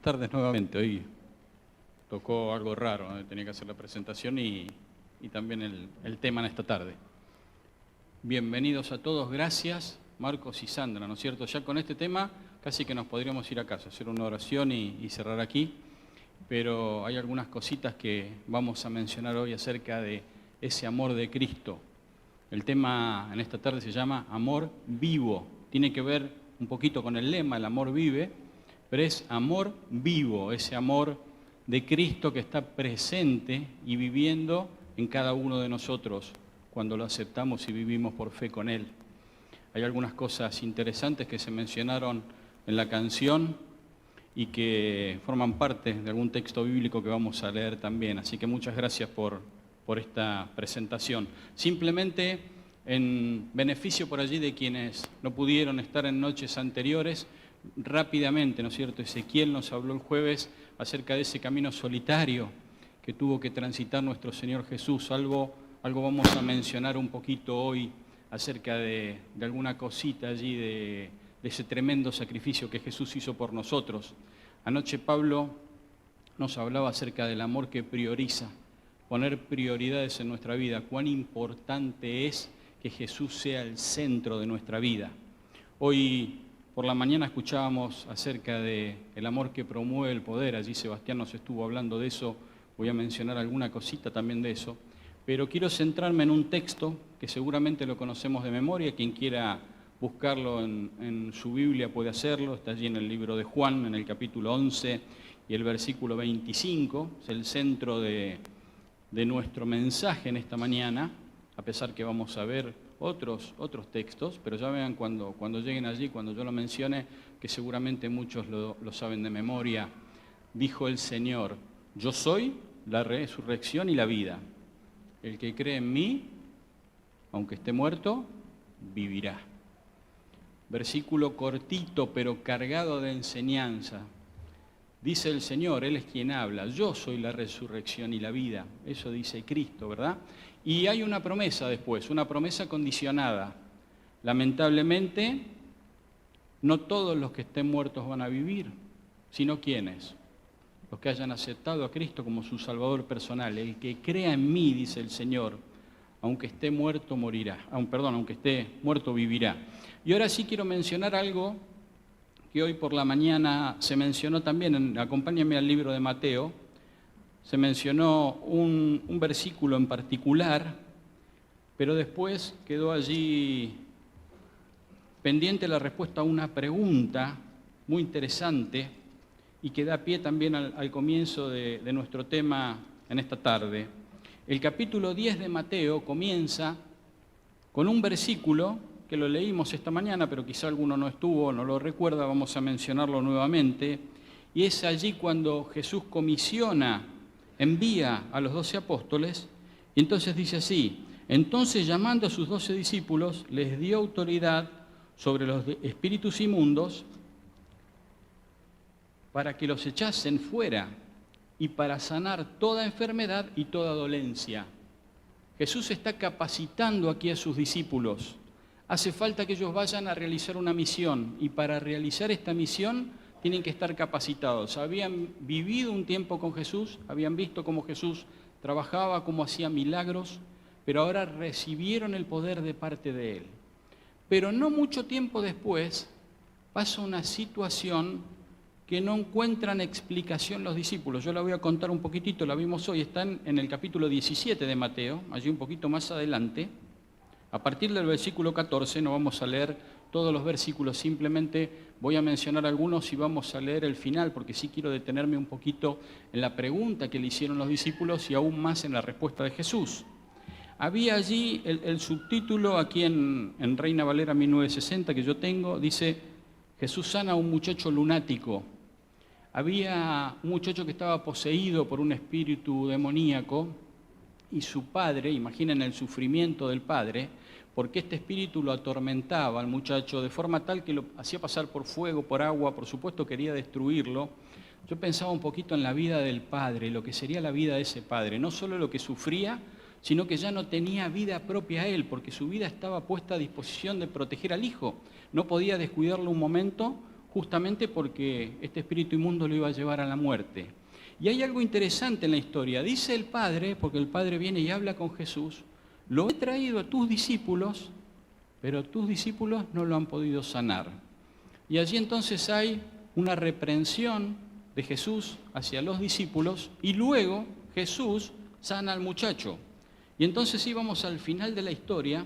tardes nuevamente. Hoy tocó algo raro, ¿no? Tenía que hacer la presentación y también el tema en esta tarde. Bienvenidos a todos, gracias Marcos y Sandra, ¿no es cierto? Ya con este tema casi que nos podríamos ir a casa, hacer una oración y cerrar aquí, pero hay algunas cositas que vamos a mencionar hoy acerca de ese amor de Cristo. El tema en esta tarde se llama amor vivo, tiene que ver un poquito con el lema, el amor vive, pero es amor vivo, ese amor de Cristo que está presente y viviendo en cada uno de nosotros cuando lo aceptamos y vivimos por fe con Él. Hay algunas cosas interesantes que se mencionaron en la canción y que forman parte de algún texto bíblico que vamos a leer también, así que muchas gracias por esta presentación. Simplemente en beneficio por allí de quienes no pudieron estar en noches anteriores, rápidamente, ¿no es cierto? Ezequiel nos habló el jueves acerca de ese camino solitario que tuvo que transitar nuestro Señor Jesús. Algo vamos a mencionar un poquito hoy acerca de alguna cosita allí de ese tremendo sacrificio que Jesús hizo por nosotros. Anoche Pablo nos hablaba acerca del amor que prioriza, poner prioridades en nuestra vida, cuán importante es que Jesús sea el centro de nuestra vida. Hoy por la mañana escuchábamos acerca del amor que promueve el poder, allí Sebastián nos estuvo hablando de eso, voy a mencionar alguna cosita también de eso, pero quiero centrarme en un texto que seguramente lo conocemos de memoria, quien quiera buscarlo en su Biblia puede hacerlo, está allí en el libro de Juan, en el capítulo 11 y el versículo 25, es el centro de nuestro mensaje en esta mañana, a pesar que vamos a ver otros textos, pero ya vean cuando lleguen allí, cuando yo lo mencione, que seguramente muchos lo saben de memoria. Dijo el Señor, yo soy la resurrección y la vida. El que cree en mí, aunque esté muerto, vivirá. Versículo cortito, pero cargado de enseñanza. Dice el Señor, Él es quien habla, yo soy la resurrección y la vida. Eso dice Cristo, ¿verdad? Y hay una promesa después, una promesa condicionada. Lamentablemente, no todos los que estén muertos van a vivir, sino ¿quiénes? Los que hayan aceptado a Cristo como su Salvador personal. El que crea en mí, dice el Señor, aunque esté muerto, morirá. Aunque esté muerto, vivirá. Y ahora sí quiero mencionar algo que hoy por la mañana se mencionó también, acompáñenme al libro de Mateo, se mencionó un versículo en particular, pero después quedó allí pendiente la respuesta a una pregunta muy interesante y que da pie también al comienzo de nuestro tema en esta tarde. El capítulo 10 de Mateo comienza con un versículo que lo leímos esta mañana, pero quizá alguno no estuvo, no lo recuerda, vamos a mencionarlo nuevamente, y es allí cuando Jesús envía a los 12 apóstoles, y entonces dice así, entonces llamando a sus 12 discípulos, les dio autoridad sobre los espíritus inmundos para que los echasen fuera y para sanar toda enfermedad y toda dolencia. Jesús está capacitando aquí a sus discípulos. Hace falta que ellos vayan a realizar una misión y para realizar esta misión tienen que estar capacitados. Habían vivido un tiempo con Jesús, habían visto cómo Jesús trabajaba, cómo hacía milagros, pero ahora recibieron el poder de parte de Él. Pero no mucho tiempo después pasa una situación que no encuentran explicación los discípulos. Yo la voy a contar un poquitito, la vimos hoy, está en el capítulo 17 de Mateo, allí un poquito más adelante. A partir del versículo 14, no vamos a leer todos los versículos, simplemente voy a mencionar algunos y vamos a leer el final, porque sí quiero detenerme un poquito en la pregunta que le hicieron los discípulos y aún más en la respuesta de Jesús. Había allí el subtítulo, aquí en Reina Valera 1960, que yo tengo, dice, Jesús sana a un muchacho lunático. Había un muchacho que estaba poseído por un espíritu demoníaco y su padre, imaginen el sufrimiento del padre, porque este espíritu lo atormentaba al muchacho de forma tal que lo hacía pasar por fuego, por agua, por supuesto quería destruirlo. Yo pensaba un poquito en la vida del padre, lo que sería la vida de ese padre, no solo lo que sufría, sino que ya no tenía vida propia él, porque su vida estaba puesta a disposición de proteger al hijo. No podía descuidarlo un momento justamente porque este espíritu inmundo lo iba a llevar a la muerte. Y hay algo interesante en la historia. Dice el Padre, porque el Padre viene y habla con Jesús, lo he traído a tus discípulos, pero tus discípulos no lo han podido sanar. Y allí entonces hay una reprensión de Jesús hacia los discípulos y luego Jesús sana al muchacho. Y entonces íbamos al final de la historia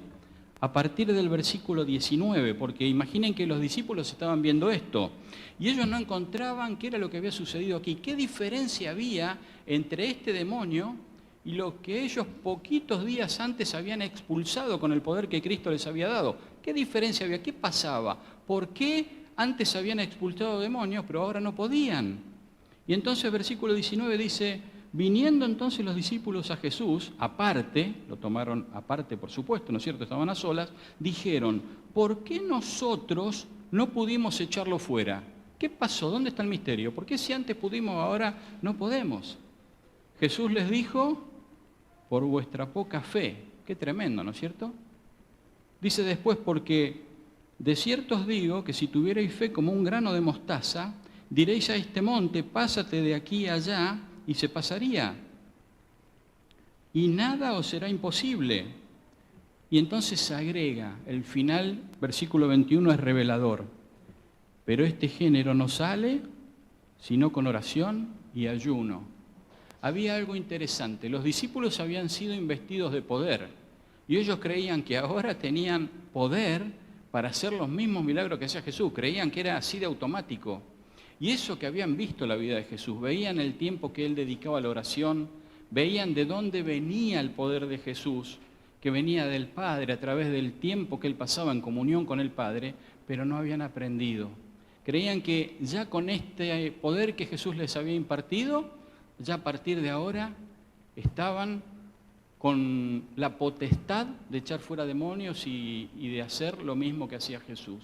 a partir del versículo 19, porque imaginen que los discípulos estaban viendo esto y ellos no encontraban qué era lo que había sucedido aquí, qué diferencia había entre este demonio y lo que ellos poquitos días antes habían expulsado con el poder que Cristo les había dado. ¿Qué diferencia había? ¿Qué pasaba? ¿Por qué antes habían expulsado demonios, pero ahora no podían? Y entonces versículo 19 dice, viniendo entonces los discípulos a Jesús, aparte, lo tomaron aparte por supuesto, ¿no es cierto?, estaban a solas, dijeron, ¿por qué nosotros no pudimos echarlo fuera? ¿Qué pasó? ¿Dónde está el misterio? ¿Por qué si antes pudimos, ahora no podemos? Jesús les dijo, por vuestra poca fe. Qué tremendo, ¿no es cierto? Dice después, porque de cierto os digo que si tuvierais fe como un grano de mostaza, diréis a este monte, pásate de aquí a allá, y se pasaría. Y nada os será imposible. Y entonces agrega, el final, versículo 21, es revelador. Pero este género no sale sino con oración y ayuno. Había algo interesante. Los discípulos habían sido investidos de poder y ellos creían que ahora tenían poder para hacer los mismos milagros que hacía Jesús. Creían que era así de automático. Y eso que habían visto la vida de Jesús, veían el tiempo que Él dedicaba a la oración, veían de dónde venía el poder de Jesús, que venía del Padre a través del tiempo que Él pasaba en comunión con el Padre, pero no habían aprendido. Creían que ya con este poder que Jesús les había impartido, ya a partir de ahora estaban con la potestad de echar fuera demonios y de hacer lo mismo que hacía Jesús.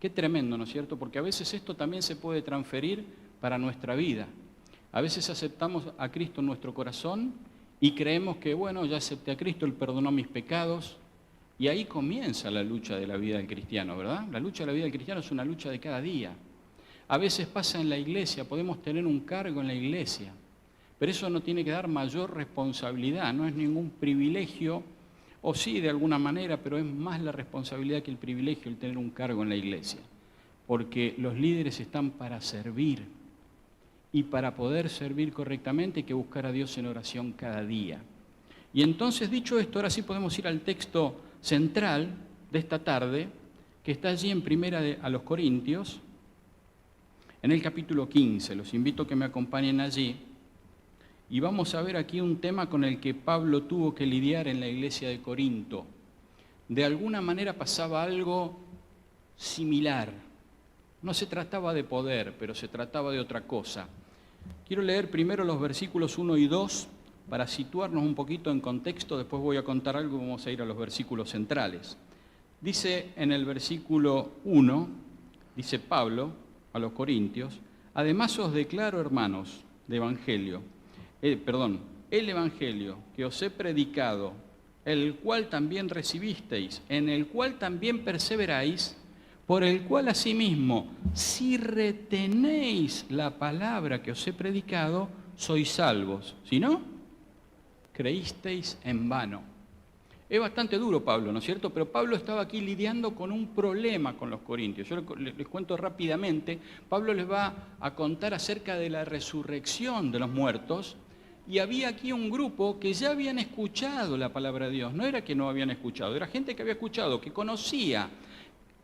Qué tremendo, ¿no es cierto? Porque a veces esto también se puede transferir para nuestra vida. A veces aceptamos a Cristo en nuestro corazón y creemos que, bueno, ya acepté a Cristo, Él perdonó mis pecados. Y ahí comienza la lucha de la vida del cristiano, ¿verdad? La lucha de la vida del cristiano es una lucha de cada día. A veces pasa en la iglesia, podemos tener un cargo en la iglesia, pero eso no tiene que dar mayor responsabilidad, no es ningún privilegio. O sí, de alguna manera, pero es más la responsabilidad que el privilegio el tener un cargo en la iglesia. Porque los líderes están para servir. Y para poder servir correctamente hay que buscar a Dios en oración cada día. Y entonces, dicho esto, ahora sí podemos ir al texto central de esta tarde, que está allí en Primera a los Corintios, en el capítulo 15. Los invito a que me acompañen allí. Y vamos a ver aquí un tema con el que Pablo tuvo que lidiar en la iglesia de Corinto. De alguna manera pasaba algo similar. No se trataba de poder, pero se trataba de otra cosa. Quiero leer primero los versículos 1 y 2 para situarnos un poquito en contexto. Después voy a contar algo y vamos a ir a los versículos centrales. Dice en el versículo 1, dice Pablo a los Corintios, además os declaro, hermanos, de evangelio, el evangelio que os he predicado, el cual también recibisteis, en el cual también perseveráis, por el cual asimismo, si retenéis la palabra que os he predicado, sois salvos. Si no, creísteis en vano. Es bastante duro Pablo, ¿no es cierto? Pero Pablo estaba aquí lidiando con un problema con los corintios. Yo les cuento rápidamente. Pablo les va a contar acerca de la resurrección de los muertos. Y había aquí un grupo que ya habían escuchado la palabra de Dios. No era que no habían escuchado, era gente que había escuchado, que conocía.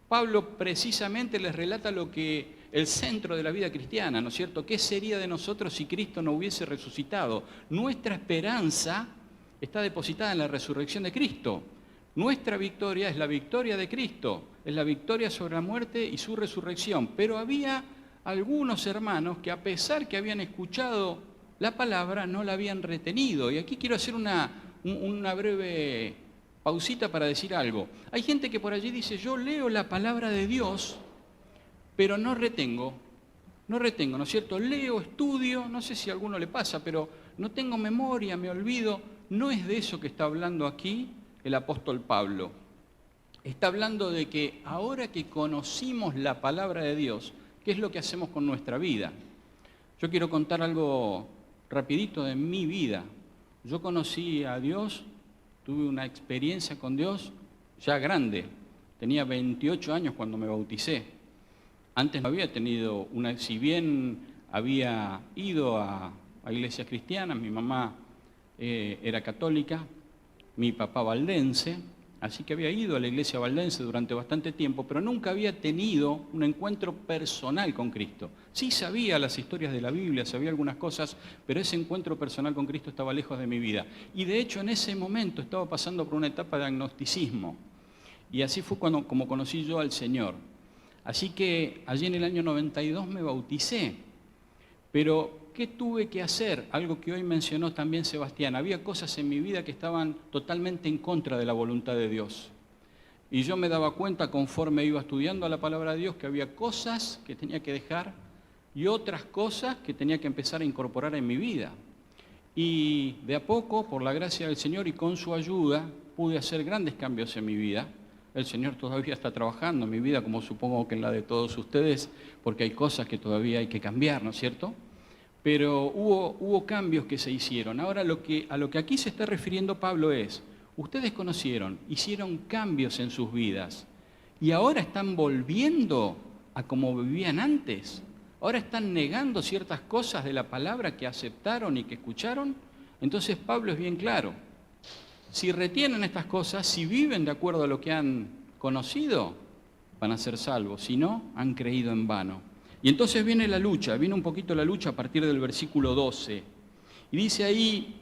Pablo precisamente les relata lo que el centro de la vida cristiana, ¿no es cierto? ¿Qué sería de nosotros si Cristo no hubiese resucitado? Nuestra esperanza está depositada en la resurrección de Cristo. Nuestra victoria es la victoria de Cristo, es la victoria sobre la muerte y su resurrección. Pero había algunos hermanos que a pesar que habían escuchado la palabra no la habían retenido. Y aquí quiero hacer una breve pausita para decir algo. Hay gente que por allí dice, yo leo la palabra de Dios, pero no retengo, ¿no es cierto? Leo, estudio, no sé si a alguno le pasa, pero no tengo memoria, me olvido. No es de eso que está hablando aquí el apóstol Pablo. está hablando de que ahora que conocimos la palabra de Dios, ¿qué es lo que hacemos con nuestra vida? Yo quiero contar algo rapidito de mi vida. Yo conocí a Dios, tuve una experiencia con Dios ya grande. Tenía 28 años cuando me bauticé. Antes no había tenido una, si bien había ido a iglesias cristianas, mi mamá era católica, mi papá valdense, así que había ido a la iglesia valdense durante bastante tiempo, pero nunca había tenido un encuentro personal con Cristo. Sí sabía las historias de la Biblia, sabía algunas cosas, pero ese encuentro personal con Cristo estaba lejos de mi vida. Y de hecho en ese momento estaba pasando por una etapa de agnosticismo. Y así fue como conocí yo al Señor. Así que allí en el año 92 me bauticé. Pero, ¿qué tuve que hacer? Algo que hoy mencionó también Sebastián. Había cosas en mi vida que estaban totalmente en contra de la voluntad de Dios. Y yo me daba cuenta conforme iba estudiando la palabra de Dios que había cosas que tenía que dejar y otras cosas que tenía que empezar a incorporar en mi vida. Y de a poco, por la gracia del Señor y con su ayuda, pude hacer grandes cambios en mi vida. El Señor todavía está trabajando en mi vida, como supongo que en la de todos ustedes, porque hay cosas que todavía hay que cambiar, ¿no es cierto? Pero hubo cambios que se hicieron. Ahora a lo que aquí se está refiriendo Pablo es, ustedes conocieron, hicieron cambios en sus vidas y ahora están volviendo a como vivían antes. Ahora están negando ciertas cosas de la palabra que aceptaron y que escucharon. Entonces Pablo es bien claro. Si retienen estas cosas, si viven de acuerdo a lo que han conocido, van a ser salvos. Si no, han creído en vano. Y entonces viene la lucha, viene un poquito la lucha a partir del versículo 12. Y dice ahí,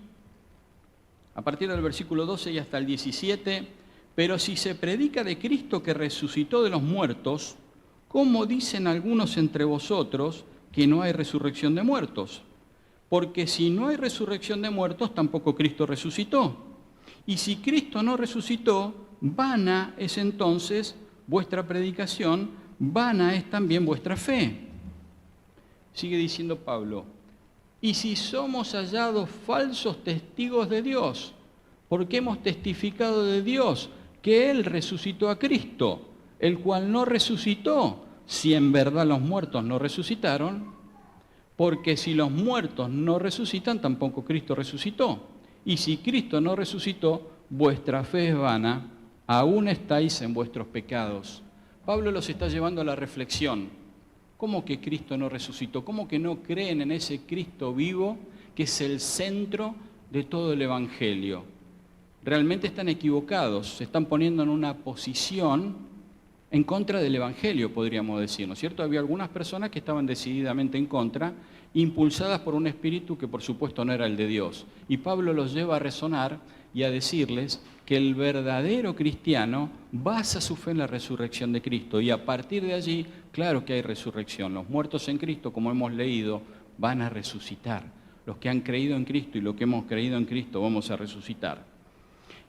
a partir del versículo 12 y hasta el 17, pero si se predica de Cristo que resucitó de los muertos, ¿cómo dicen algunos entre vosotros que no hay resurrección de muertos? Porque si no hay resurrección de muertos, tampoco Cristo resucitó. Y si Cristo no resucitó, vana es entonces vuestra predicación, vana es también vuestra fe. Sigue diciendo Pablo, y si somos hallados falsos testigos de Dios, porque hemos testificado de Dios que Él resucitó a Cristo, el cual no resucitó, si en verdad los muertos no resucitaron, porque si los muertos no resucitan, tampoco Cristo resucitó. Y si Cristo no resucitó, vuestra fe es vana, aún estáis en vuestros pecados. Pablo los está llevando a la reflexión. ¿Cómo que Cristo no resucitó? ¿Cómo que no creen en ese Cristo vivo que es el centro de todo el Evangelio? Realmente están equivocados, se están poniendo en una posición en contra del Evangelio, podríamos decir, ¿no es cierto? Había algunas personas que estaban decididamente en contra, impulsadas por un espíritu que por supuesto no era el de Dios. Y Pablo los lleva a razonar y a decirles que el verdadero cristiano basa su fe en la resurrección de Cristo. Y a partir de allí, claro que hay resurrección. Los muertos en Cristo, como hemos leído, van a resucitar. Los que han creído en Cristo y los que hemos creído en Cristo vamos a resucitar.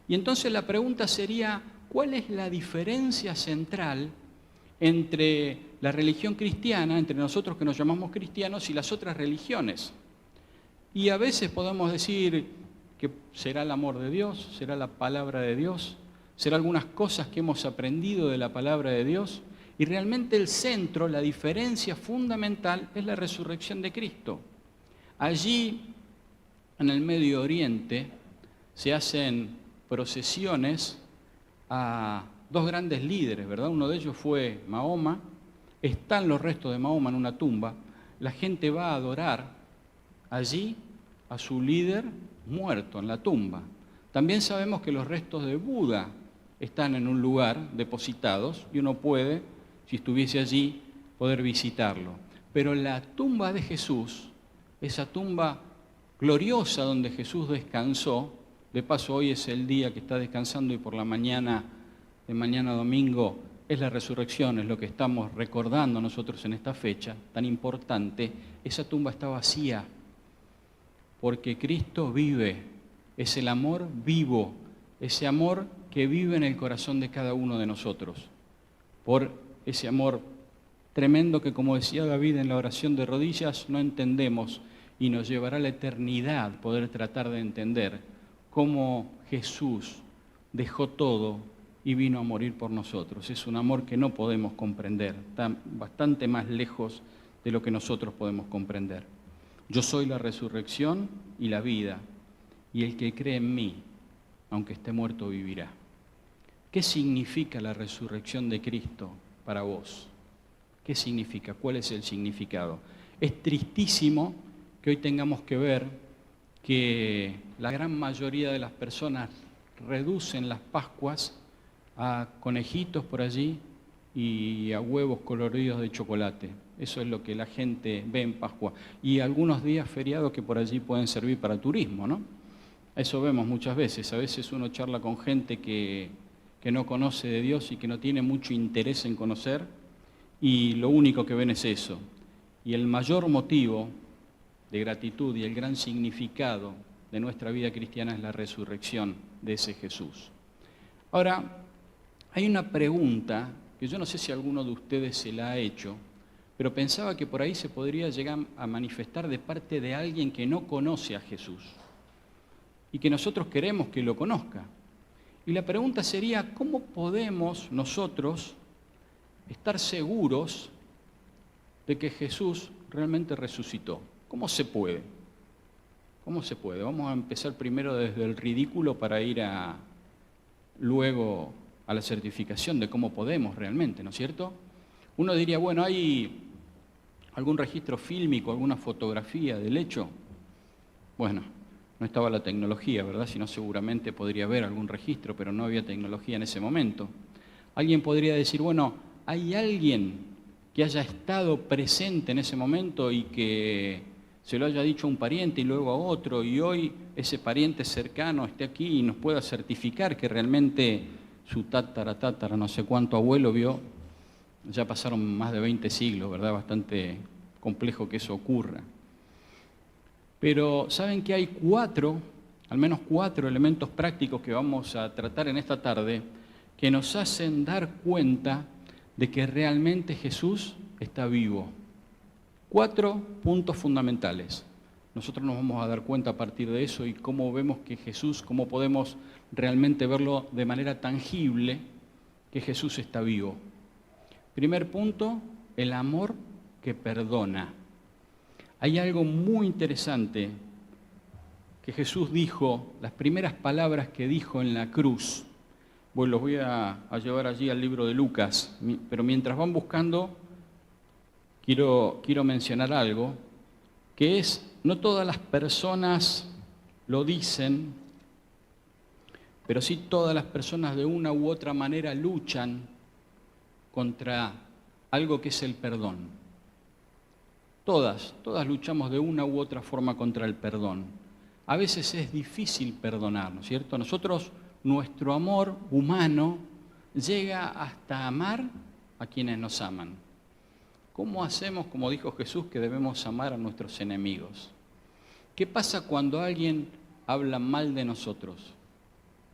Y entonces la pregunta sería, ¿cuál es la diferencia central entre la religión cristiana, entre nosotros que nos llamamos cristianos, y las otras religiones? Y a veces podemos decir que será el amor de Dios, será la palabra de Dios, será algunas cosas que hemos aprendido de la palabra de Dios, y realmente el centro, la diferencia fundamental es la resurrección de Cristo. Allí, en el Medio Oriente, se hacen procesiones a dos grandes líderes, ¿verdad? Uno de ellos fue Mahoma, están los restos de Mahoma en una tumba, la gente va a adorar allí a su líder muerto en la tumba. También sabemos que los restos de Buda están en un lugar depositados y uno puede, si estuviese allí, poder visitarlo. Pero la tumba de Jesús, esa tumba gloriosa donde Jesús descansó, de paso hoy es el día que está descansando y por la mañana, de mañana a domingo, es la resurrección, es lo que estamos recordando nosotros en esta fecha tan importante. Esa tumba está vacía porque Cristo vive, es el amor vivo, ese amor que vive en el corazón de cada uno de nosotros. Por ese amor tremendo que, como decía David en la oración de rodillas, no entendemos y nos llevará a la eternidad poder tratar de entender cómo Jesús dejó todo y vino a morir por nosotros. Es un amor que no podemos comprender, está bastante más lejos de lo que nosotros podemos comprender. Yo soy la resurrección y la vida, y el que cree en mí, aunque esté muerto, vivirá. ¿Qué significa la resurrección de Cristo para vos? ¿Qué significa? ¿Cuál es el significado? Es tristísimo que hoy tengamos que ver que la gran mayoría de las personas reducen las Pascuas a conejitos por allí y a huevos coloridos de chocolate. Eso es lo que la gente ve en Pascua. Y algunos días feriados que por allí pueden servir para turismo, ¿no? Eso vemos muchas veces. A veces uno charla con gente que no conoce de Dios y que no tiene mucho interés en conocer, y lo único que ven es eso. Y el mayor motivo de gratitud y el gran significado de nuestra vida cristiana es la resurrección de ese Jesús. Ahora, hay una pregunta que yo no sé si alguno de ustedes se la ha hecho, pero pensaba que por ahí se podría llegar a manifestar de parte de alguien que no conoce a Jesús y que nosotros queremos que lo conozca. Y la pregunta sería, ¿cómo podemos nosotros estar seguros de que Jesús realmente resucitó? ¿Cómo se puede? ¿Cómo se puede? Vamos a empezar primero desde el ridículo para ir luego a la certificación de cómo podemos realmente, ¿no es cierto? Uno diría, bueno, ¿hay algún registro fílmico, alguna fotografía del hecho? Bueno, no estaba la tecnología, ¿verdad? Si no, seguramente podría haber algún registro, pero no había tecnología en ese momento. Alguien podría decir, bueno, ¿hay alguien que haya estado presente en ese momento y que se lo haya dicho a un pariente y luego a otro, y hoy ese pariente cercano esté aquí y nos pueda certificar que realmente su tatara, no sé cuánto abuelo vio? Ya pasaron más de 20 siglos, ¿verdad? Bastante complejo que eso ocurra. Pero ¿saben que hay al menos cuatro elementos prácticos que vamos a tratar en esta tarde que nos hacen dar cuenta de que realmente Jesús está vivo? 4 puntos fundamentales. Nosotros nos vamos a dar cuenta a partir de eso y cómo vemos que Jesús, cómo podemos realmente verlo de manera tangible, que Jesús está vivo. Primer punto, el amor que perdona. Hay algo muy interesante que Jesús dijo, las primeras palabras que dijo en la cruz. Bueno, los voy a llevar allí al libro de Lucas, pero mientras van buscando, quiero mencionar algo, que es, no todas las personas lo dicen, pero sí todas las personas de una u otra manera luchan contra algo que es el perdón. Todas luchamos de una u otra forma contra el perdón. A veces es difícil perdonar, ¿no es cierto? Nosotros, nuestro amor humano llega hasta amar a quienes nos aman. ¿Cómo hacemos, como dijo Jesús, que debemos amar a nuestros enemigos? ¿Qué pasa cuando alguien habla mal de nosotros?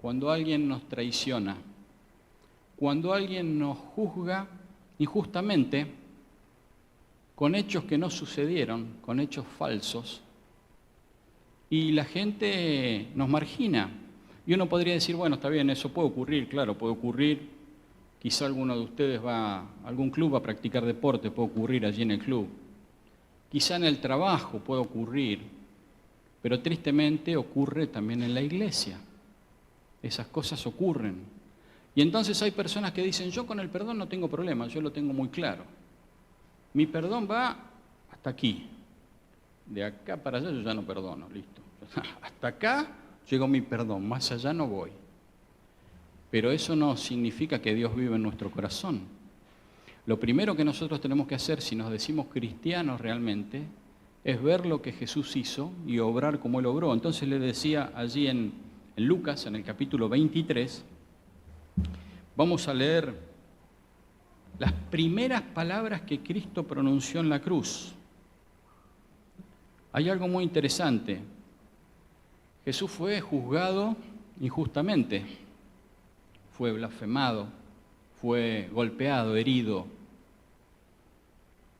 Cuando alguien nos traiciona, cuando alguien nos juzga injustamente, con hechos que no sucedieron, con hechos falsos, y la gente nos margina. Y uno podría decir, bueno, está bien, eso puede ocurrir, claro, puede ocurrir. Quizá alguno de ustedes va a algún club a practicar deporte, puede ocurrir allí en el club. Quizá en el trabajo puede ocurrir, pero tristemente ocurre también en la iglesia. Esas cosas ocurren. Y entonces hay personas que dicen, yo con el perdón no tengo problema, yo lo tengo muy claro. Mi perdón va hasta aquí. De acá para allá yo ya no perdono, listo. Hasta acá llegó mi perdón, más allá no voy. Pero eso no significa que Dios vive en nuestro corazón. Lo primero que nosotros tenemos que hacer, si nos decimos cristianos realmente, es ver lo que Jesús hizo y obrar como Él obró. Entonces le decía allí en Lucas, en el capítulo 23, vamos a leer las primeras palabras que Cristo pronunció en la cruz. Hay algo muy interesante. Jesús fue juzgado injustamente, fue blasfemado, fue golpeado, herido,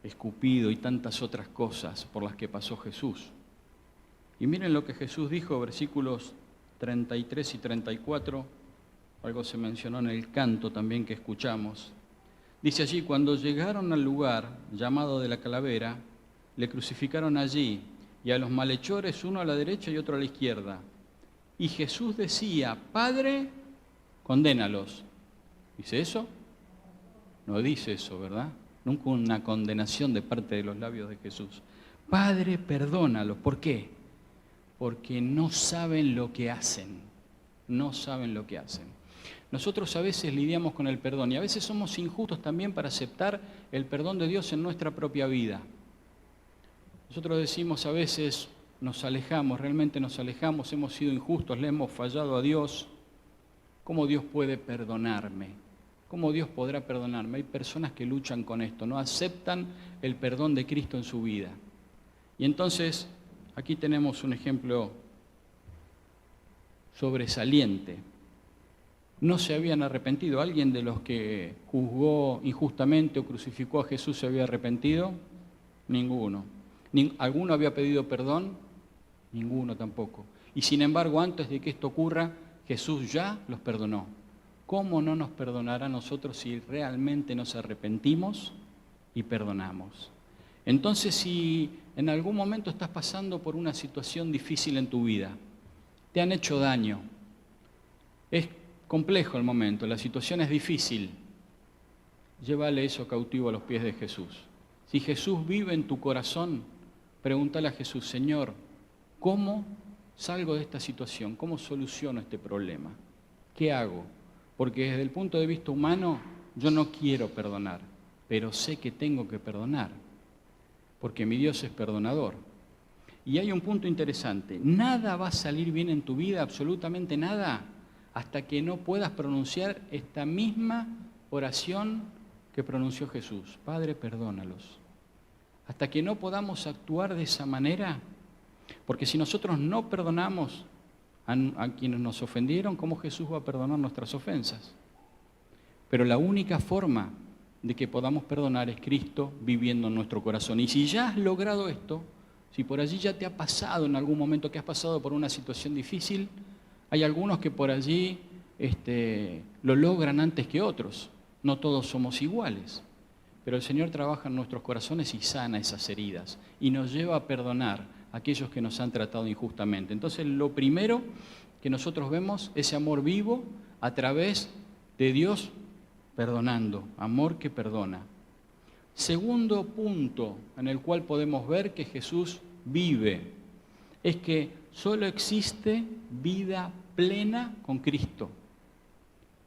escupido y tantas otras cosas por las que pasó Jesús. Y miren lo que Jesús dijo, versículos 33 y 34 algo se mencionó en el canto también que escuchamos. Dice allí, cuando llegaron al lugar llamado de la Calavera, le crucificaron allí, y a los malhechores uno a la derecha y otro a la izquierda. Y Jesús decía, Padre, condénalos. ¿Dice eso? No dice eso, ¿verdad? Nunca una condenación de parte de los labios de Jesús. Padre, perdónalos. ¿Por qué? Porque no saben lo que hacen. No saben lo que hacen. Nosotros a veces lidiamos con el perdón y a veces somos injustos también para aceptar el perdón de Dios en nuestra propia vida. Nosotros decimos a veces, nos alejamos, realmente nos alejamos, hemos sido injustos, le hemos fallado a Dios. ¿Cómo Dios puede perdonarme? ¿Cómo Dios podrá perdonarme? Hay personas que luchan con esto, no aceptan el perdón de Cristo en su vida. Y entonces, aquí tenemos un ejemplo sobresaliente. No se habían arrepentido. ¿Alguien de los que juzgó injustamente o crucificó a Jesús se había arrepentido? Ninguno. ¿Alguno había pedido perdón? Ninguno tampoco. Y sin embargo, antes de que esto ocurra, Jesús ya los perdonó. ¿Cómo no nos perdonará a nosotros si realmente nos arrepentimos y perdonamos? Entonces, si en algún momento estás pasando por una situación difícil en tu vida, te han hecho daño, es complejo el momento, la situación es difícil, llévale eso cautivo a los pies de Jesús. Si Jesús vive en tu corazón, pregúntale a Jesús, Señor, ¿cómo salgo de esta situación? ¿Cómo soluciono este problema? ¿Qué hago? Porque desde el punto de vista humano, yo no quiero perdonar, pero sé que tengo que perdonar, porque mi Dios es perdonador. Y hay un punto interesante, nada va a salir bien en tu vida, absolutamente nada, hasta que no puedas pronunciar esta misma oración que pronunció Jesús. Padre, perdónalos. Hasta que no podamos actuar de esa manera, porque si nosotros no perdonamos a quienes nos ofendieron, ¿cómo Jesús va a perdonar nuestras ofensas? Pero la única forma de que podamos perdonar es Cristo viviendo en nuestro corazón. Y si ya has logrado esto, si por allí ya te ha pasado en algún momento que has pasado por una situación difícil, hay algunos que por allí lo logran antes que otros. No todos somos iguales. Pero el Señor trabaja en nuestros corazones y sana esas heridas. Y nos lleva a perdonar a aquellos que nos han tratado injustamente. Entonces, lo primero que nosotros vemos es ese amor vivo a través de Dios perdonando. Amor que perdona. Segundo punto en el cual podemos ver que Jesús vive es que solo existe vida plena con Cristo.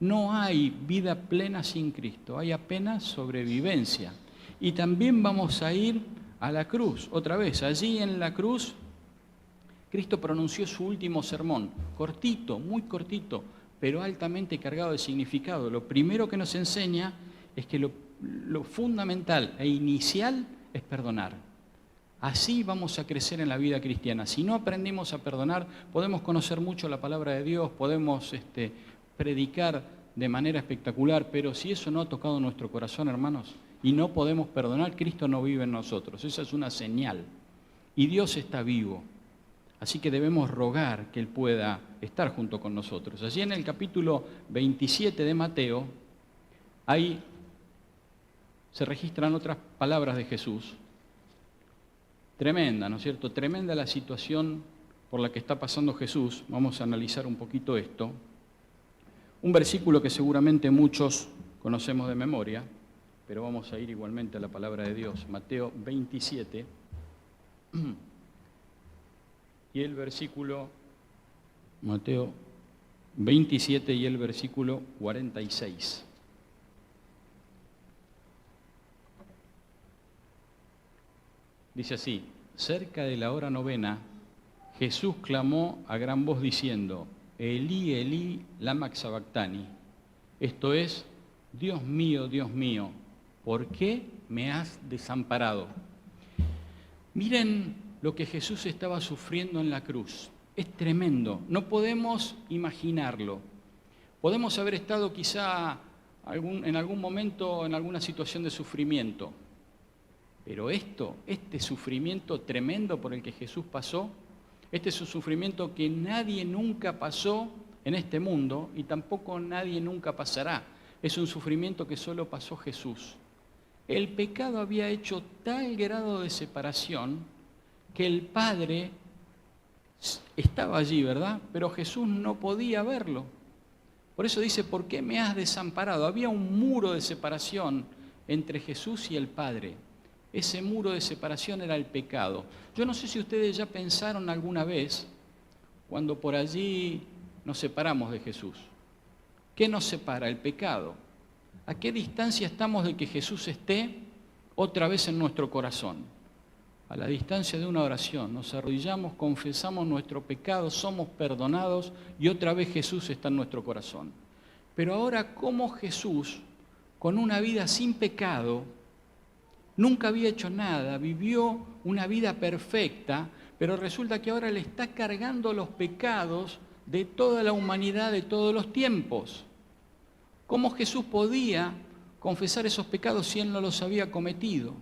No hay vida plena sin Cristo, hay apenas sobrevivencia. Y también vamos a ir a la cruz, otra vez. Allí en la cruz, Cristo pronunció su último sermón, cortito, muy cortito, pero altamente cargado de significado. Lo primero que nos enseña es que lo fundamental e inicial es perdonar. Así vamos a crecer en la vida cristiana. Si no aprendimos a perdonar, podemos conocer mucho la palabra de Dios, podemos predicar de manera espectacular, pero si eso no ha tocado nuestro corazón, hermanos, y no podemos perdonar, Cristo no vive en nosotros. Esa es una señal. Y Dios está vivo. Así que debemos rogar que Él pueda estar junto con nosotros. Allí en el capítulo 27 de Mateo, ahí se registran otras palabras de Jesús. Tremenda, ¿no es cierto? Tremenda la situación por la que está pasando Jesús. Vamos a analizar un poquito esto. Un versículo que seguramente muchos conocemos de memoria, pero vamos a ir igualmente a la palabra de Dios. Mateo 27 y el versículo, Mateo 27 y el versículo 46. Dice así, cerca de la hora novena, Jesús clamó a gran voz diciendo, Elí, Elí, lama sabactani. Esto es, Dios mío, ¿por qué me has desamparado? Miren lo que Jesús estaba sufriendo en la cruz. Es tremendo, no podemos imaginarlo. Podemos haber estado quizá en algún momento en alguna situación de sufrimiento. Pero este sufrimiento tremendo por el que Jesús pasó, este es un sufrimiento que nadie nunca pasó en este mundo y tampoco nadie nunca pasará. Es un sufrimiento que solo pasó Jesús. El pecado había hecho tal grado de separación que el Padre estaba allí, ¿verdad? Pero Jesús no podía verlo. Por eso dice, ¿por qué me has desamparado? Había un muro de separación entre Jesús y el Padre. Ese muro de separación era el pecado. Yo no sé si ustedes ya pensaron alguna vez cuando por allí nos separamos de Jesús. ¿Qué nos separa? El pecado. ¿A qué distancia estamos de que Jesús esté otra vez en nuestro corazón? A la distancia de una oración. Nos arrodillamos, confesamos nuestro pecado, somos perdonados y otra vez Jesús está en nuestro corazón. Pero ahora, ¿cómo Jesús, con una vida sin pecado, nunca había hecho nada, vivió una vida perfecta, pero resulta que ahora le está cargando los pecados de toda la humanidad de todos los tiempos? ¿Cómo Jesús podía confesar esos pecados si Él no los había cometido?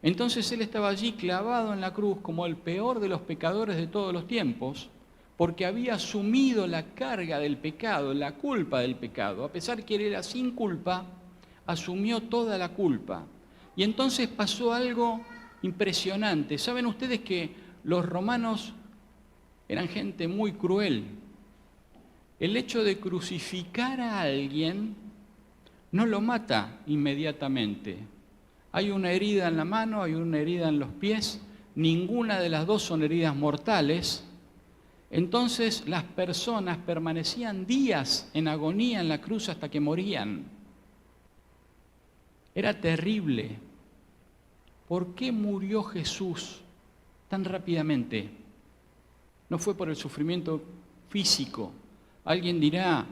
Entonces Él estaba allí clavado en la cruz como el peor de los pecadores de todos los tiempos, porque había asumido la carga del pecado, la culpa del pecado. A pesar que Él era sin culpa, asumió toda la culpa. Y entonces pasó algo impresionante. ¿Saben ustedes que los romanos eran gente muy cruel? El hecho de crucificar a alguien no lo mata inmediatamente. Hay una herida en la mano, hay una herida en los pies, ninguna de las dos son heridas mortales. Entonces las personas permanecían días en agonía en la cruz hasta que morían. Era terrible. ¿Por qué murió Jesús tan rápidamente? No fue por el sufrimiento físico. Alguien dirá,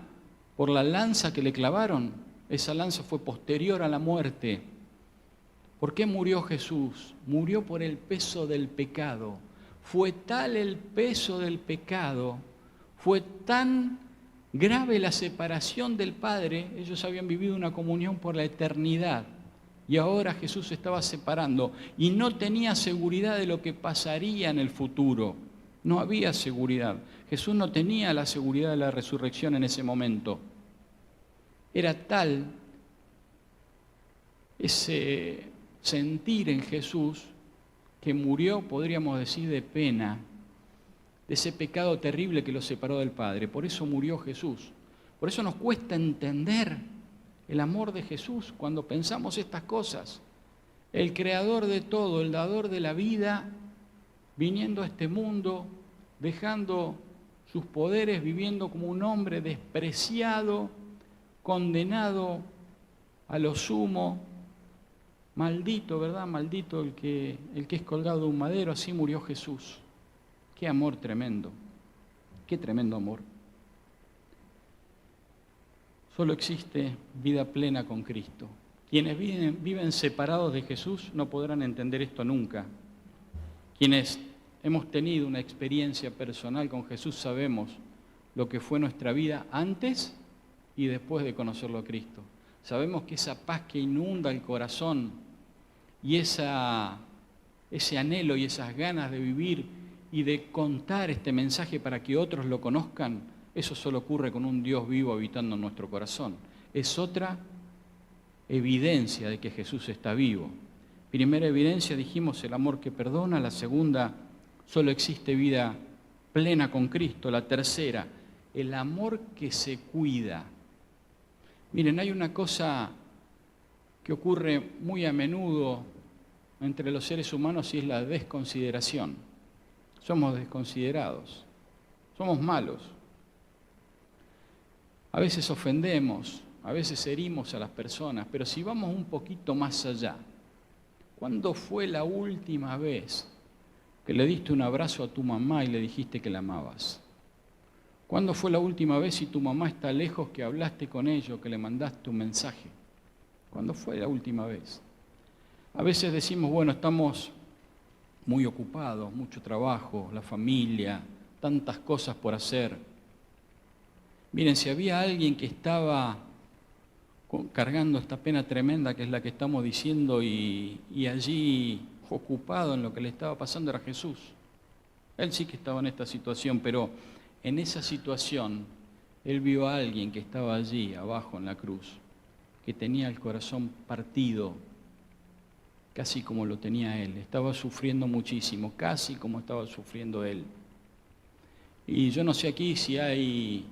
por la lanza que le clavaron, esa lanza fue posterior a la muerte. ¿Por qué murió Jesús? Murió por el peso del pecado. Fue tal el peso del pecado, fue tan grave la separación del Padre, ellos habían vivido una comunión por la eternidad. Y ahora Jesús se estaba separando y no tenía seguridad de lo que pasaría en el futuro. No había seguridad. Jesús no tenía la seguridad de la resurrección en ese momento. Era tal ese sentir en Jesús que murió, podríamos decir, de pena, de ese pecado terrible que lo separó del Padre. Por eso murió Jesús. Por eso nos cuesta entender el amor de Jesús cuando pensamos estas cosas. El creador de todo, el dador de la vida, viniendo a este mundo, dejando sus poderes, viviendo como un hombre despreciado, condenado a lo sumo, maldito, ¿verdad? Maldito el que es colgado de un madero, así murió Jesús. Qué amor tremendo, qué tremendo amor. Solo existe vida plena con Cristo. Quienes viven separados de Jesús no podrán entender esto nunca. Quienes hemos tenido una experiencia personal con Jesús sabemos lo que fue nuestra vida antes y después de conocerlo a Cristo. Sabemos que esa paz que inunda el corazón y ese anhelo y esas ganas de vivir y de contar este mensaje para que otros lo conozcan, eso solo ocurre con un Dios vivo habitando en nuestro corazón. Es otra evidencia de que Jesús está vivo. Primera evidencia, dijimos, el amor que perdona. La segunda, solo existe vida plena con Cristo. La tercera, el amor que se cuida. Miren, hay una cosa que ocurre muy a menudo entre los seres humanos y es la desconsideración. Somos desconsiderados, somos malos. A veces ofendemos, a veces herimos a las personas, pero si vamos un poquito más allá, ¿cuándo fue la última vez que le diste un abrazo a tu mamá y le dijiste que la amabas? ¿Cuándo fue la última vez, si tu mamá está lejos, que hablaste con ella o que le mandaste un mensaje? ¿Cuándo fue la última vez? A veces decimos, bueno, estamos muy ocupados, mucho trabajo, la familia, tantas cosas por hacer. Miren, si había alguien que estaba cargando esta pena tremenda que es la que estamos diciendo y allí ocupado en lo que le estaba pasando, era Jesús. Él sí que estaba en esta situación, pero en esa situación Él vio a alguien que estaba allí, abajo en la cruz, que tenía el corazón partido, casi como lo tenía él. Estaba sufriendo muchísimo, casi como estaba sufriendo él. Y yo no sé aquí si hay...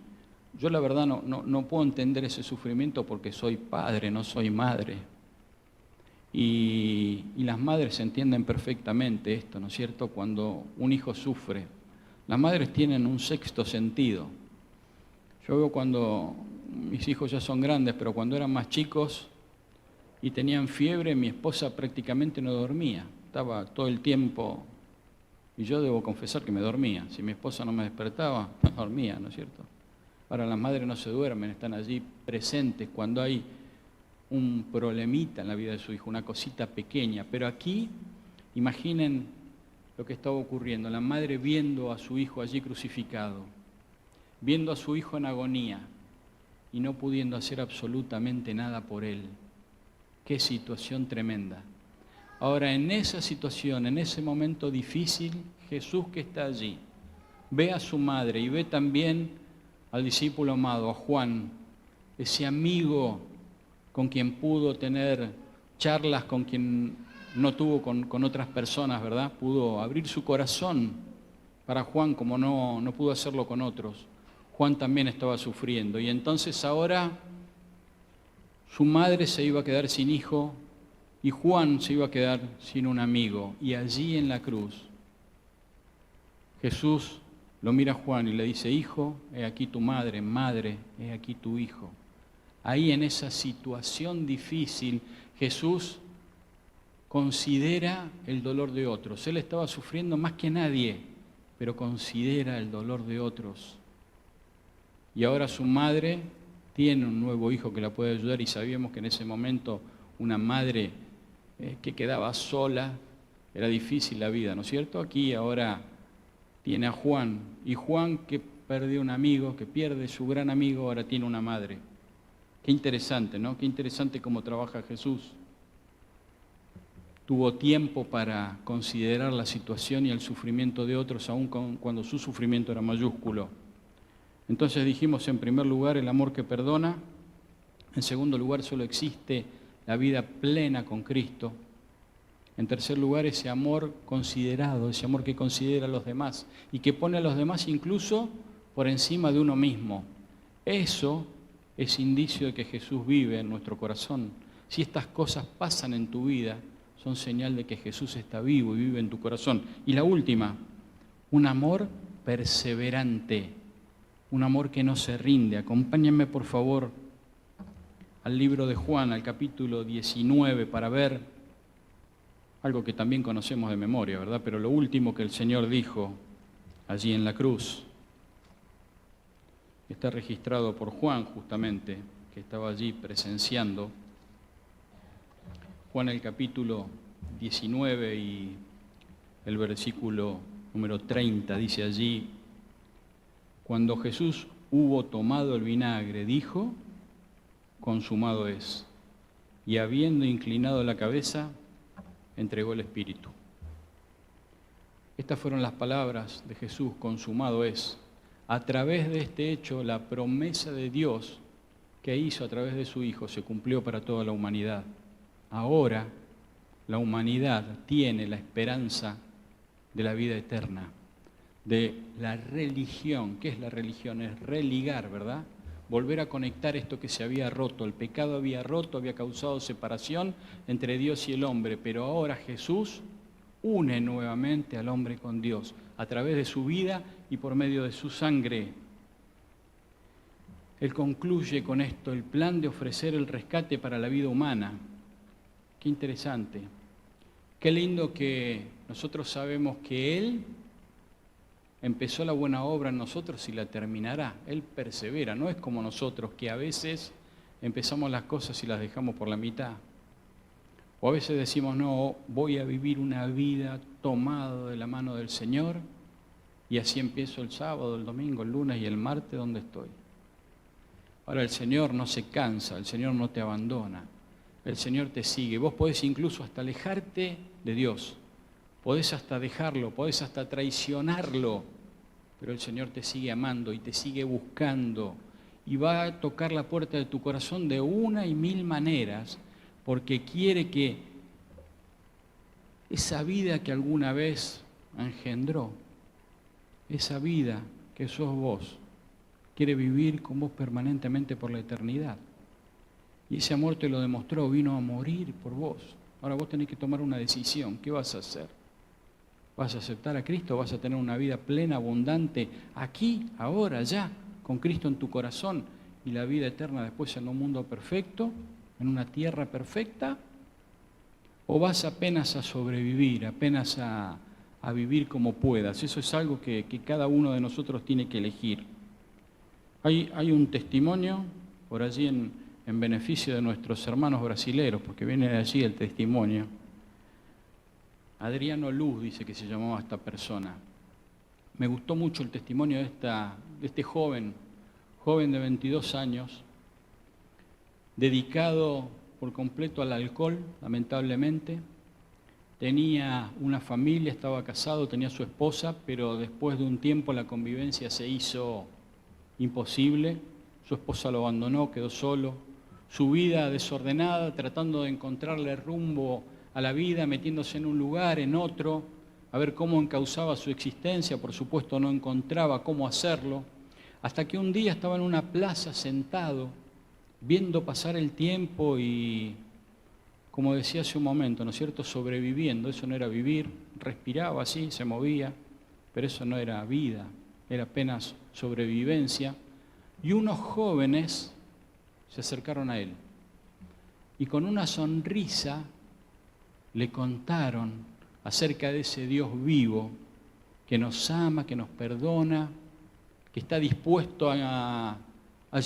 Yo la verdad no puedo entender ese sufrimiento porque soy padre, no soy madre. Y las madres entienden perfectamente esto, ¿no es cierto? Cuando un hijo sufre, las madres tienen un sexto sentido. Yo veo cuando mis hijos ya son grandes, pero cuando eran más chicos y tenían fiebre, mi esposa prácticamente no dormía. Estaba todo el tiempo, y yo debo confesar que me dormía. Si mi esposa no me despertaba, no dormía, ¿no es cierto? Ahora las madres no se duermen, están allí presentes cuando hay un problemita en la vida de su hijo, una cosita pequeña. Pero aquí, imaginen lo que estaba ocurriendo. La madre viendo a su hijo allí crucificado, viendo a su hijo en agonía y no pudiendo hacer absolutamente nada por él. Qué situación tremenda. Ahora, en esa situación, en ese momento difícil, Jesús que está allí, ve a su madre y ve también al discípulo amado, a Juan, ese amigo con quien pudo tener charlas, con quien no tuvo con otras personas, ¿verdad? Pudo abrir su corazón para Juan como no pudo hacerlo con otros. Juan también estaba sufriendo y entonces ahora su madre se iba a quedar sin hijo y Juan se iba a quedar sin un amigo. Y allí en la cruz, Jesús lo mira a Juan y le dice, hijo, he aquí tu madre, madre, he aquí tu hijo. Ahí en esa situación difícil, Jesús considera el dolor de otros. Él estaba sufriendo más que nadie, pero considera el dolor de otros. Y ahora su madre tiene un nuevo hijo que la puede ayudar y sabíamos que en ese momento una madre que quedaba sola, era difícil la vida, ¿no es cierto? Aquí ahora tiene a Juan, y Juan que perdió un amigo, que pierde su gran amigo, ahora tiene una madre. Qué interesante, ¿no? Qué interesante cómo trabaja Jesús. Tuvo tiempo para considerar la situación y el sufrimiento de otros, aun cuando su sufrimiento era mayúsculo. Entonces dijimos, en primer lugar, el amor que perdona. En segundo lugar, solo existe la vida plena con Cristo. En tercer lugar, ese amor considerado, ese amor que considera a los demás y que pone a los demás incluso por encima de uno mismo. Eso es indicio de que Jesús vive en nuestro corazón. Si estas cosas pasan en tu vida, son señal de que Jesús está vivo y vive en tu corazón. Y la última, un amor perseverante, un amor que no se rinde. Acompáñenme, por favor, al libro de Juan, al capítulo 19, para ver algo que también conocemos de memoria, ¿verdad? Pero lo último que el Señor dijo allí en la cruz está registrado por Juan, justamente, que estaba allí presenciando. Juan, el capítulo 19 y el versículo número 30, dice allí, cuando Jesús hubo tomado el vinagre, dijo, consumado es. Y habiendo inclinado la cabeza, entregó el Espíritu. Estas fueron las palabras de Jesús, consumado es. A través de este hecho, la promesa de Dios que hizo a través de su Hijo se cumplió para toda la humanidad. Ahora, la humanidad tiene la esperanza de la vida eterna, de la religión. ¿Qué es la religión? Es religar, ¿verdad? Volver a conectar esto que se había roto. El pecado había roto, había causado separación entre Dios y el hombre, pero ahora Jesús une nuevamente al hombre con Dios a través de su vida y por medio de su sangre. Él concluye con esto el plan de ofrecer el rescate para la vida humana. Qué interesante. Qué lindo que nosotros sabemos que Él empezó la buena obra en nosotros y la terminará. Él persevera, no es como nosotros que a veces empezamos las cosas y las dejamos por la mitad. O a veces decimos, no, voy a vivir una vida tomado de la mano del Señor y así empiezo el sábado, el domingo, el lunes y el martes donde estoy. Ahora el Señor no se cansa, el Señor no te abandona, el Señor te sigue. Vos podés incluso hasta alejarte de Dios. Podés hasta dejarlo, podés hasta traicionarlo, pero el Señor te sigue amando y te sigue buscando y va a tocar la puerta de tu corazón de una y mil maneras, porque quiere que esa vida que alguna vez engendró, esa vida que sos vos, quiere vivir con vos permanentemente por la eternidad. Y ese amor te lo demostró, vino a morir por vos. Ahora vos tenés que tomar una decisión. ¿Qué vas a hacer? ¿Vas a aceptar a Cristo? ¿Vas a tener una vida plena, abundante, aquí, ahora, ya, con Cristo en tu corazón y la vida eterna después en un mundo perfecto, en una tierra perfecta? ¿O vas apenas a sobrevivir, apenas a vivir como puedas? Eso es algo que cada uno de nosotros tiene que elegir. Hay un testimonio por allí en beneficio de nuestros hermanos brasileros, porque viene de allí el testimonio. Adriano Luz dice que se llamaba esta persona. Me gustó mucho el testimonio de este joven de 22 años, dedicado por completo al alcohol, lamentablemente. Tenía una familia, estaba casado, tenía su esposa, pero después de un tiempo la convivencia se hizo imposible. Su esposa lo abandonó, quedó solo. Su vida desordenada, tratando de encontrarle rumbo a la vida, metiéndose en un lugar, en otro, a ver cómo encauzaba su existencia. Por supuesto no encontraba cómo hacerlo, hasta que un día estaba en una plaza sentado, viendo pasar el tiempo y, como decía hace un momento, ¿no es cierto?, sobreviviendo. Eso no era vivir, respiraba así, se movía, pero eso no era vida, era apenas sobrevivencia. Y unos jóvenes se acercaron a él y con una sonrisa le contaron acerca de ese Dios vivo que nos ama, que nos perdona, que está dispuesto a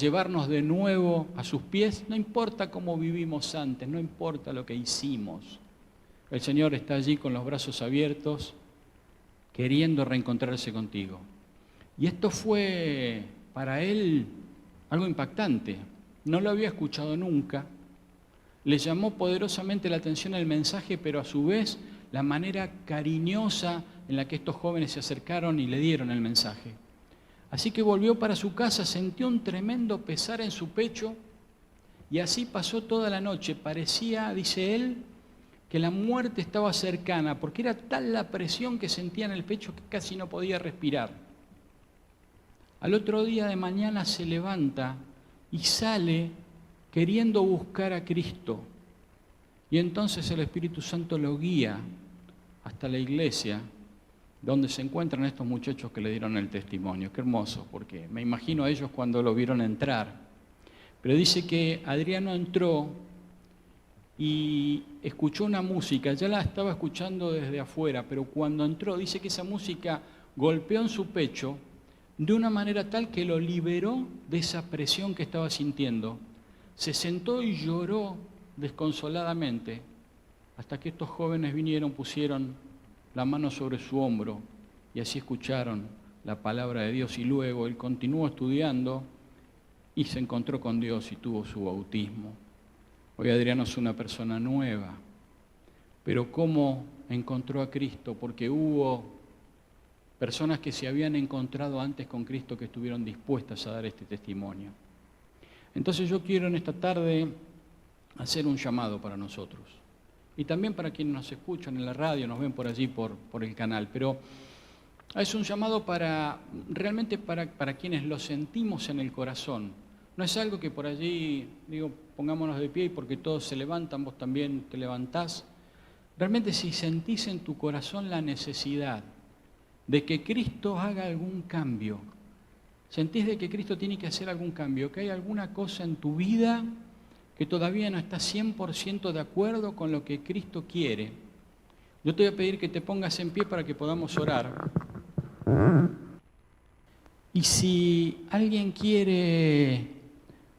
llevarnos de nuevo a sus pies. No importa cómo vivimos antes, no importa lo que hicimos. El Señor está allí con los brazos abiertos, queriendo reencontrarse contigo. Y esto fue para él algo impactante. No lo había escuchado nunca. Le llamó poderosamente la atención el mensaje, pero a su vez la manera cariñosa en la que estos jóvenes se acercaron y le dieron el mensaje. Así que volvió para su casa, sintió un tremendo pesar en su pecho y así pasó toda la noche. Parecía, dice él, que la muerte estaba cercana, porque era tal la presión que sentía en el pecho que casi no podía respirar. Al otro día de mañana se levanta y sale queriendo buscar a Cristo. Y entonces el Espíritu Santo lo guía hasta la iglesia, donde se encuentran estos muchachos que le dieron el testimonio. Qué hermoso, porque me imagino a ellos cuando lo vieron entrar. Pero dice que Adriano entró y escuchó una música, ya la estaba escuchando desde afuera, pero cuando entró, dice que esa música golpeó en su pecho de una manera tal que lo liberó de esa presión que estaba sintiendo. Se sentó y lloró desconsoladamente, hasta que estos jóvenes vinieron, pusieron la mano sobre su hombro y así escucharon la palabra de Dios. Y luego él continuó estudiando y se encontró con Dios y tuvo su bautismo. Hoy Adriano es una persona nueva, pero ¿cómo encontró a Cristo? Porque hubo personas que se habían encontrado antes con Cristo que estuvieron dispuestas a dar este testimonio. Entonces yo quiero en esta tarde hacer un llamado para nosotros y también para quienes nos escuchan en la radio, nos ven por allí por el canal, pero es un llamado realmente para quienes lo sentimos en el corazón. No es algo que por allí, digo, pongámonos de pie y porque todos se levantan, vos también te levantás. Realmente si sentís en tu corazón la necesidad de que Cristo haga algún cambio, sentís de que Cristo tiene que hacer algún cambio, que hay alguna cosa en tu vida que todavía no está 100% de acuerdo con lo que Cristo quiere, yo te voy a pedir que te pongas en pie para que podamos orar. Y si alguien quiere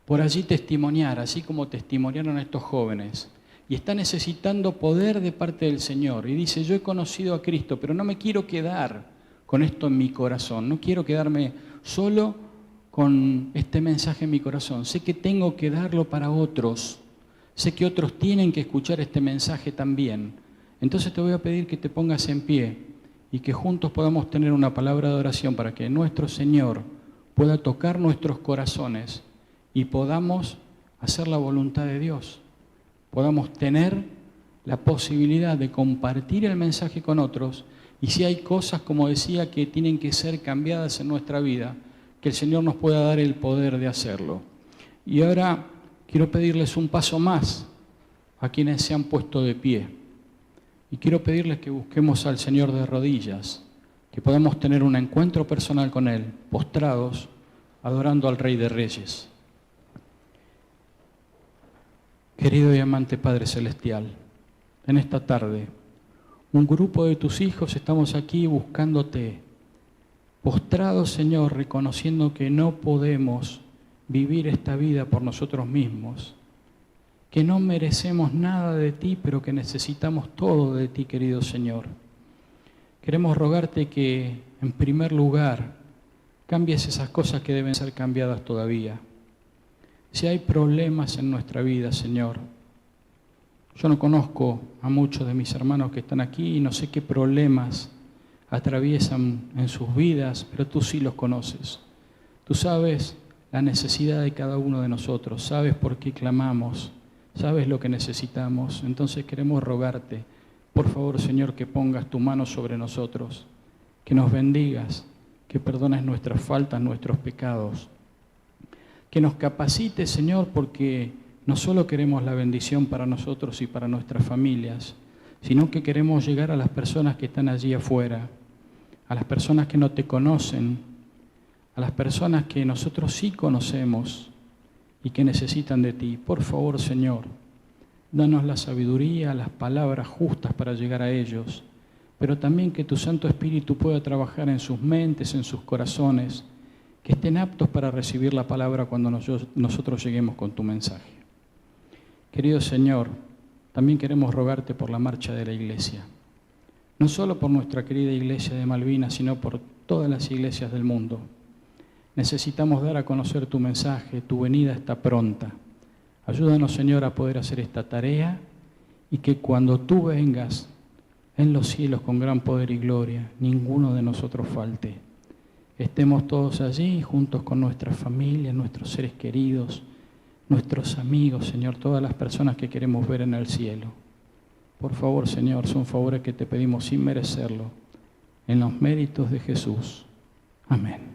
por allí testimoniar, así como testimoniaron estos jóvenes, y está necesitando poder de parte del Señor, y dice, yo he conocido a Cristo, pero no me quiero quedar con esto en mi corazón, no quiero quedarme solo con este mensaje en mi corazón, sé que tengo que darlo para otros, sé que otros tienen que escuchar este mensaje también. Entonces te voy a pedir que te pongas en pie y que juntos podamos tener una palabra de oración para que nuestro Señor pueda tocar nuestros corazones y podamos hacer la voluntad de Dios, podamos tener la posibilidad de compartir el mensaje con otros, y si hay cosas, como decía, que tienen que ser cambiadas en nuestra vida, que el Señor nos pueda dar el poder de hacerlo. Y ahora quiero pedirles un paso más a quienes se han puesto de pie. Y quiero pedirles que busquemos al Señor de rodillas, que podamos tener un encuentro personal con Él, postrados, adorando al Rey de Reyes. Querido y amante Padre Celestial, en esta tarde, un grupo de tus hijos estamos aquí buscándote, postrados, Señor, reconociendo que no podemos vivir esta vida por nosotros mismos, que no merecemos nada de ti, pero que necesitamos todo de ti, querido Señor. Queremos rogarte que, en primer lugar, cambies esas cosas que deben ser cambiadas todavía. Si hay problemas en nuestra vida, Señor, yo no conozco a muchos de mis hermanos que están aquí y no sé qué problemas atraviesan en sus vidas, pero tú sí los conoces. Tú sabes la necesidad de cada uno de nosotros, sabes por qué clamamos, sabes lo que necesitamos. Entonces queremos rogarte, por favor, Señor, que pongas tu mano sobre nosotros, que nos bendigas, que perdones nuestras faltas, nuestros pecados, que nos capacites, Señor, porque no solo queremos la bendición para nosotros y para nuestras familias, sino que queremos llegar a las personas que están allí afuera, a las personas que no te conocen, a las personas que nosotros sí conocemos y que necesitan de ti. Por favor, Señor, danos la sabiduría, las palabras justas para llegar a ellos, pero también que tu Santo Espíritu pueda trabajar en sus mentes, en sus corazones, que estén aptos para recibir la palabra cuando nosotros lleguemos con tu mensaje. Querido Señor, también queremos rogarte por la marcha de la iglesia, no solo por nuestra querida iglesia de Malvinas, sino por todas las iglesias del mundo. Necesitamos dar a conocer tu mensaje, tu venida está pronta. Ayúdanos, Señor, a poder hacer esta tarea y que cuando tú vengas en los cielos con gran poder y gloria, ninguno de nosotros falte. Estemos todos allí juntos con nuestras familias, nuestros seres queridos, nuestros amigos, Señor, todas las personas que queremos ver en el cielo. Por favor, Señor, son favores que te pedimos sin merecerlo, en los méritos de Jesús. Amén.